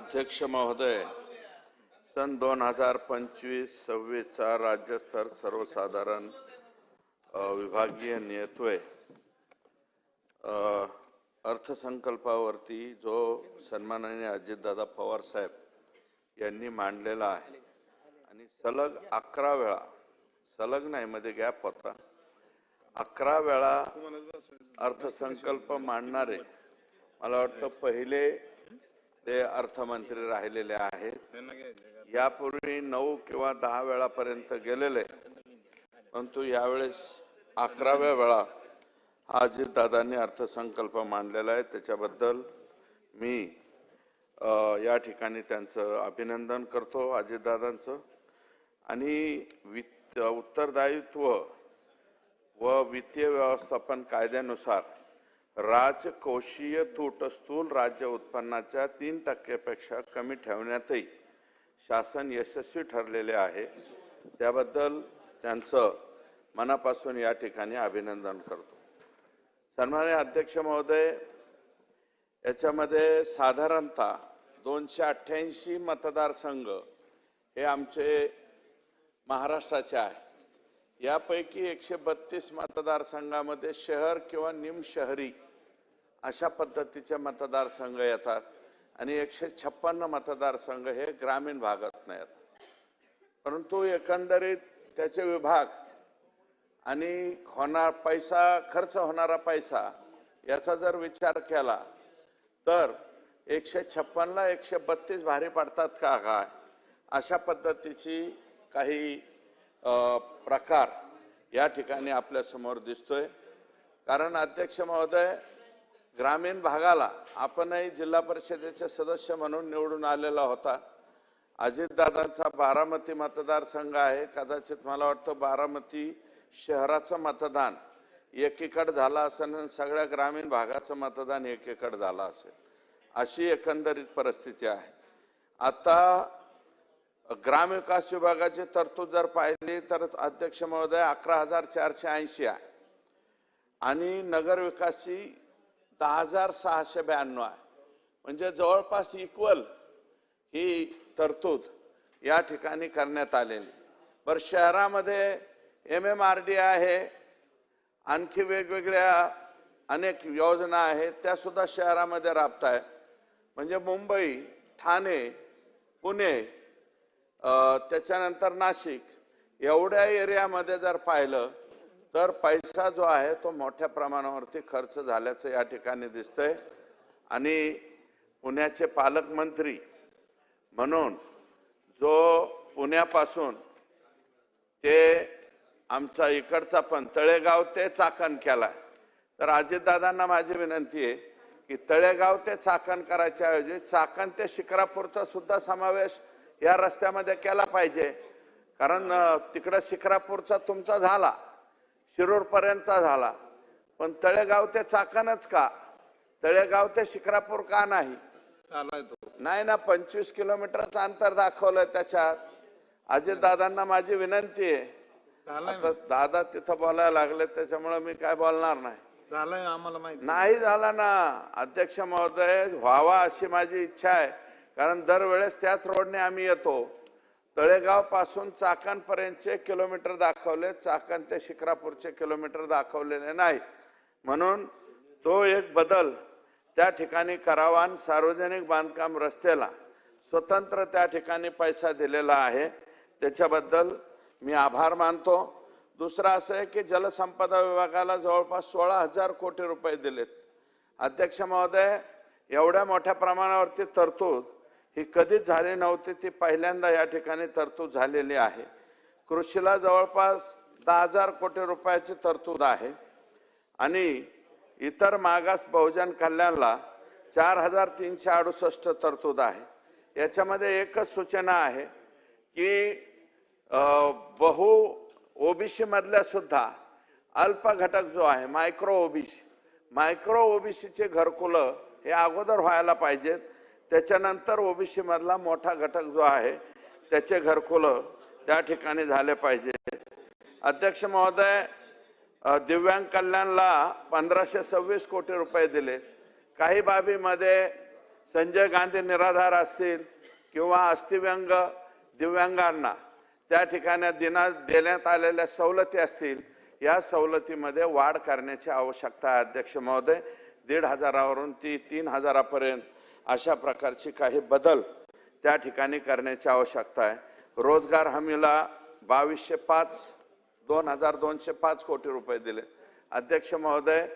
अध्यक्ष महोदय, सन 2025-26 चा राज्यस्तर सर्वसाधारण विभागीय नेतृत्व अर्थसंकल्पावरती जो सन्माननीय अजितदादा पवार साहेब यांनी मांडलेला आहे आणि सलग 11 वेळा, सलग नाही मध्ये गॅप होता, 11 वेळा अर्थसंकल्प मांडणारे मला वाटतं पहिले ते अर्थमंत्री राहिलेले आहेत। यापूर्वी 9 किंवा 10 वेळापर्यंत गेलेले, परंतु यावेळेस 11व्या वेळा अजितदादांनी अर्थसंकल्प मांडलेला आहे। त्याच्याबद्दल मी या ठिकाणी त्यांचं अभिनंदन करतो अजितदादांचं। आणि उत्तरदायित्व व वित्तीय व्यवस्थापन कायद्यानुसार राजकोषीय तूट स्थूल राज्य उत्पन्नाच्या 3% पेक्षा कमी ठेवण्यातही शासन यशस्वी ठरलेले आहे। त्याबद्दल त्यांचं मनापासून या ठिकाणी अभिनंदन करतो। सन्माननीय अध्यक्ष महोदय, याच्यामध्ये साधारणतः 288 मतदारसंघ हे आमचे महाराष्ट्राचे आहे। यापैकी 132 मतदारसंघामध्ये शहर किंवा निमशहरी अशा पद्धतीचे मतदारसंघ येतात आणि 156 मतदारसंघ हे ग्रामीण भागात येतात। परंतु एकंदरीत त्याचे विभाग आणि खर्च होणारा पैसा याचा जर विचार केला तर 156 ला 132 भारी पडतात का काय, अशा पद्धतीची काही प्रकार या ठिकाणी आपल्या समोर दिसतोय। कारण अध्यक्ष महोदय, ग्रामीण भागाला आपणही जिल्हा परिषदेचे सदस्य म्हणून निवडून आलेला होता। अजितदादांचा बारामती मतदारसंघ आहे। कदाचित मला वाटतं बारामती शहराचं मतदान एकीकडे झालं असेल आणि सगळ्या ग्रामीण भागाचं मतदान एकीकडे झालं असेल, अशी एकंदरीत परिस्थिती आहे। आता ग्राम विकास विभागाची तरतूद जर पाहिली तर अध्यक्ष महोदय 11,480 आहे आणि नगर विकासची 10,692 आहे। म्हणजे जवळपास इक्वल ही तरतूद या ठिकाणी करण्यात आलेली। पर शहरामध्ये MMRD आहे, आणखी वेगवेगळ्या अनेक योजना आहेत, त्या सुद्धा शहरामध्ये राबतायत। म्हणजे मुंबई, ठाणे, पुणे, त्याच्यानंतर नाशिक एवढ्या एरियामध्ये जर पाहिलं तर पैसा जो आहे तो मोठ्या प्रमाणावरती खर्च झाल्याचं या ठिकाणी दिसतंय। आणि पुण्याचे पालकमंत्री म्हणून जो पुण्यापासून ते आमचा इकडचा पण तळेगाव ते चाकण केलाय, तर अजितदादांना माझी विनंती आहे की तळेगाव ते चाकण करायच्या ऐवजी चाकण ते शिक्रापूरचा सुद्धा समावेश या रस्त्यामध्ये केला पाहिजे। कारण तिकडं शिक्रापूरचा तुमचा झाला, शिरूर पर्यंतचा झाला, पण तळेगाव ते चाकणच का, तळेगाव ते शिक्रापूर का नाही? नाही ना, 25 किलोमीटरचं अंतर दाखवलं त्याच्यात। अजितदादांना माझी विनंती आहे, आता दादा तिथं बोलायला लागले त्याच्यामुळे मी काय बोलणार नाही। झालंय आम्हाला माहिती नाही झाला ना अध्यक्ष महोदय, व्हावा अशी माझी इच्छा आहे। कारण दरवेळेस त्याच रोडने आम्ही येतो। तळेगाव पासून चाकण पर्यंतचे किलोमीटर दाखवले, चाकण ते शिक्रापूरचे किलोमीटर दाखवलेले नाही। म्हणून तो एक बदल त्या ठिकाणी करावा आणि सार्वजनिक बांधकाम रस्त्याला स्वतंत्र त्या ठिकाणी पैसा दिलेला आहे, त्याच्याबद्दल मी आभार मानतो। दुसरा असं आहे की जलसंपदा विभागाला जवळपास 16,000 कोटी रुपये दिलेत। अध्यक्ष महोदय, एवढ्या मोठ्या प्रमाणावरती तरतूद ही कधीच झाली नव्हती, ती पहिल्यांदा या ठिकाणी तरतूद झालेली आहे। कृषीला जवळपास 10,000 कोटी रुपयाची तरतूद आहे आणि इतर मागास बहुजन कल्याणला 4,368 तरतूद आहे। याच्यामध्ये एकच सूचना आहे की ओबीसी मधल्या सुद्धा अल्प घटक जो आहे मायक्रो ओबीसीचे घरकुलं हे अगोदर व्हायला पाहिजेत, त्याच्यानंतर ओबीसी मधला मोठा घटक जो आहे त्याचे घरकुलं त्या ठिकाणी झाले पाहिजे। अध्यक्ष महोदय, दिव्यांग कल्याणला 1526 कोटी रुपये दिले। काही बाबीमध्ये संजय गांधी निराधार असतील किंवा अस्थिव्यंग दिव्यांगांना त्या ठिकाणी देण्यात आलेल्या सवलती असतील, या सवलतीमध्ये वाढ करण्याची आवश्यकता आहे अध्यक्ष महोदय. 1,500वरून 3,000पर्यंत अशा प्रकारची काही बदल त्या ठिकाणी करण्याची आवश्यकता आहे. रोजगार हमीला 2,205 कोटी रुपये दिले अध्यक्ष महोदय.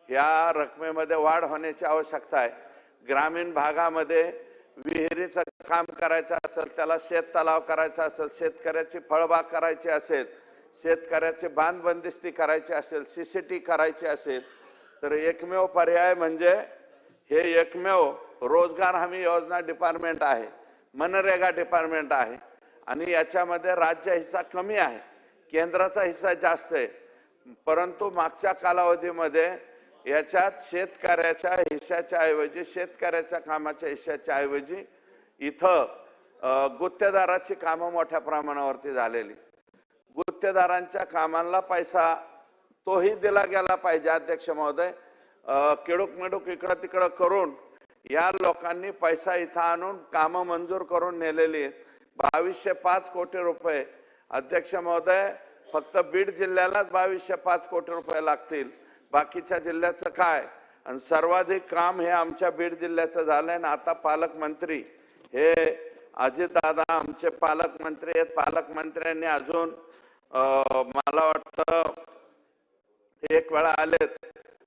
या रकमेमध्ये वाढ होण्याची आवश्यकता आहे. ग्रामीण भागामध्ये विहिरीचं काम करायचं असेल, त्याला शेत तलाव करायचा असेल, शेतकऱ्याची फळबाग करायची असेल, शेतकऱ्याची बांध बंदिस्ती करायची असेल, सीसीटी करायची असेल, तर एकमेव पर्याय म्हणजे हे एकमेव रोजगार हमी योजना डिपार्टमेंट आहे, मनरेगा डिपार्टमेंट आहे. आणि याच्यामध्ये राज्य हिस्सा कमी आहे, केंद्राचा हिस्सा जास्त आहे. परंतु मागच्या कालावधीमध्ये याच्यात शेतकऱ्याच्या हिश्श्याच्या ऐवजी, शेतकऱ्याच्या कामाच्या हिश्श्याच्या ऐवजी इथं गुत्तेदाराची कामं मोठ्या प्रमाणावरती झालेली. गुत्तेदारांच्या कामांना पैसा तोही दिला गेला पाहिजे अध्यक्ष महोदय. किडूक मिडूक इकडं तिकडं करून या लोकांनी पैसा इथं आणून कामं मंजूर करून नेलेली आहेत. 2,205 कोटी रुपये अध्यक्ष महोदय. फक्त बीड जिल्ह्यालाच 2,205 कोटी रुपये लागतील, बाकीच्या जिल्ह्याचं काय? आणि सर्वाधिक काम हे आमच्या बीड जिल्ह्याचं झालंय. ना आता पालकमंत्री हे अजितदादा आमचे पालकमंत्री आहेत. पालकमंत्र्यांनी अजून मला वाटतं एक वेळा आलेत,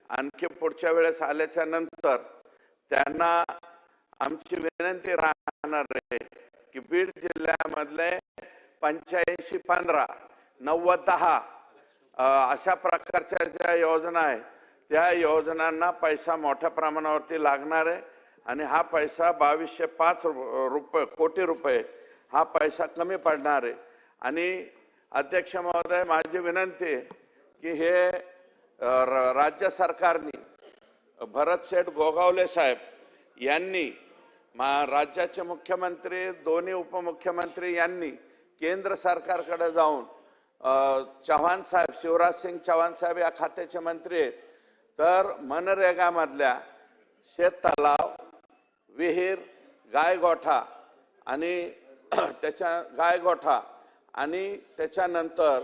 आणखी पुढच्या वेळेस आल्याच्या नंतर त्यांना आमची विनंती राहणार आहे की बीड जिल्ह्यामधले 85-15, 90-10 अशा प्रकारच्या ज्या योजना आहेत त्या योजनांना पैसा मोठ्या प्रमाणावरती लागणार आहे. आणि हा पैसा 2,205 कोटी रुपये हा पैसा कमी पडणार आहे. आणि अध्यक्ष महोदय, माझी विनंती आहे की हे राज्य सरकारने भरत शेठ गोगावले साहेब यांनी, राज्याचे मुख्यमंत्री, दोन्ही उपमुख्यमंत्री यांनी केंद्र सरकारकडे जाऊन, चव्हाण साहेब, शिवराज सिंग चव्हाण साहेब या खात्याचे मंत्री आहेत, तर मनरेगा मधल्या शेत तलाव, विहीर, गायगोठा आणि त्याच्यानंतर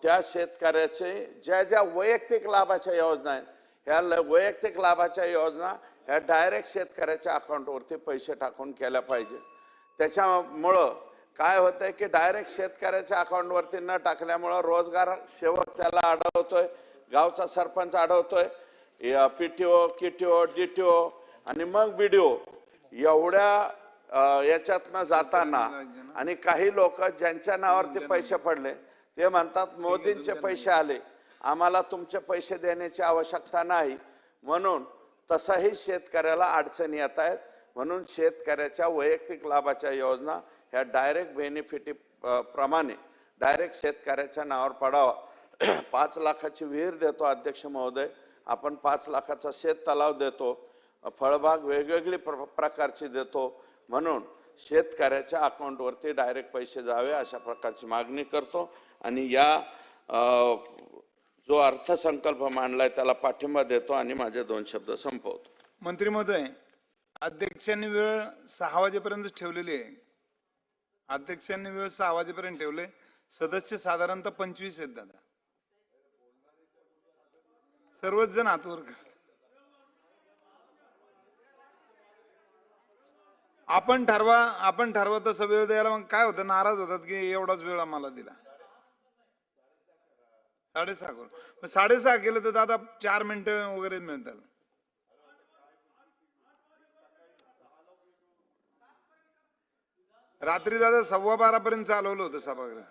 त्या शेतकऱ्याचे ज्या वैयक्तिक लाभाच्या योजना आहेत, ह्या वैयक्तिक लाभाच्या योजना ह्या डायरेक्ट शेतकऱ्याच्या अकाउंटवरती पैसे टाकून केल्या पाहिजे. त्याच्यामुळं काय होतंय की डायरेक्ट शेतकऱ्याच्या अकाउंटवरती न टाकल्यामुळं रोजगार सेवक त्याला अडवतोय, गावचा सरपंच अडवतोय, PTO, KTO, DTO आणि मग BDO एवढ्या याच्यातनं जाताना. आणि काही लोक ज्यांच्या नावावरती पैसे पडले ते म्हणतात मोदींचे पैसे आले, आम्हाला तुमचे पैसे देण्याची आवश्यकता नाही. म्हणून तसाही शेतकऱ्याला अडचणी येत आहेत. म्हणून शेतकऱ्याच्या वैयक्तिक लाभाच्या योजना ह्या डायरेक्ट बेनिफिट प्रमाणे डायरेक्ट शेतकऱ्याच्या नावावर पडावा. 5 लाखाची विहीर देतो अध्यक्ष महोदय, आपण 5 लाखाचा शेत तलाव देतो, फळबाग वेगवेगळी प्रकारची देतो. म्हणून शेतकऱ्याच्या अकाउंटवरती डायरेक्ट पैसे जावे अशा प्रकारची मागणी करतो. आणि या जो अर्थसंकल्प मांडलाय त्याला पाठिंबा देतो आणि माझे 2 शब्द संपवतो. मंत्री महोदय, अध्यक्षांनी वेळ 6 वाजेपर्यंत ठेवलेली आहे. अध्यक्षांनी वेळ 6 वाजेपर्यंत ठेवले. सदस्य साधारणतः 25 आहेत दादा. सर्वच जण हातवर करतात. आपण ठरवा तसं वेळ द्यायला मग काय होतं, नाराज होतात की एवढाच वेळ आम्हाला दिला. 6:30 करू. 6:30 केलं तर दादा 4 मिनिटं वगैरे मिळतात. रात्री दादा 12:15 पर्यंत चालवलं होतं सभागृह.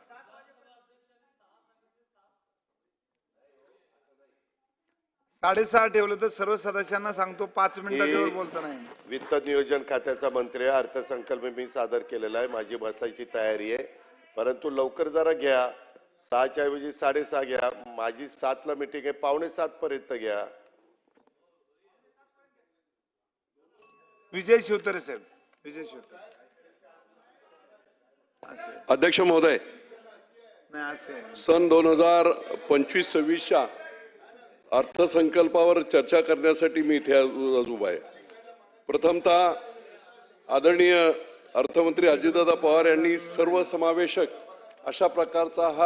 6:30 ठेवलं तर सर्व सदस्यांना सांगतो 5 मिनिटाच्या बोलता नाही. वित्त नियोजन खात्याचा मंत्री अर्थसंकल्प मी सादर केलेला आहे. माझी बसायची तयारी आहे, परंतु लवकर जरा घ्या. 6च्या ऐवजी 6:30 घ्या. माझी 7ला मीटिंग आहे, 6:45 पर्यंत घ्या. विजय शिवतरे साहेब. विजय शिवतरे. अध्यक्ष महोदय, नाही असे सन 2025-26च्या अर्थसंकल्पावर चर्चा करण्यासाठी मी इथे आज उभा आहे. प्रथमतः आदरणीय अर्थमंत्री अजितदादा पवार यांनी सर्वसमावेशक अशा प्रकारचा हा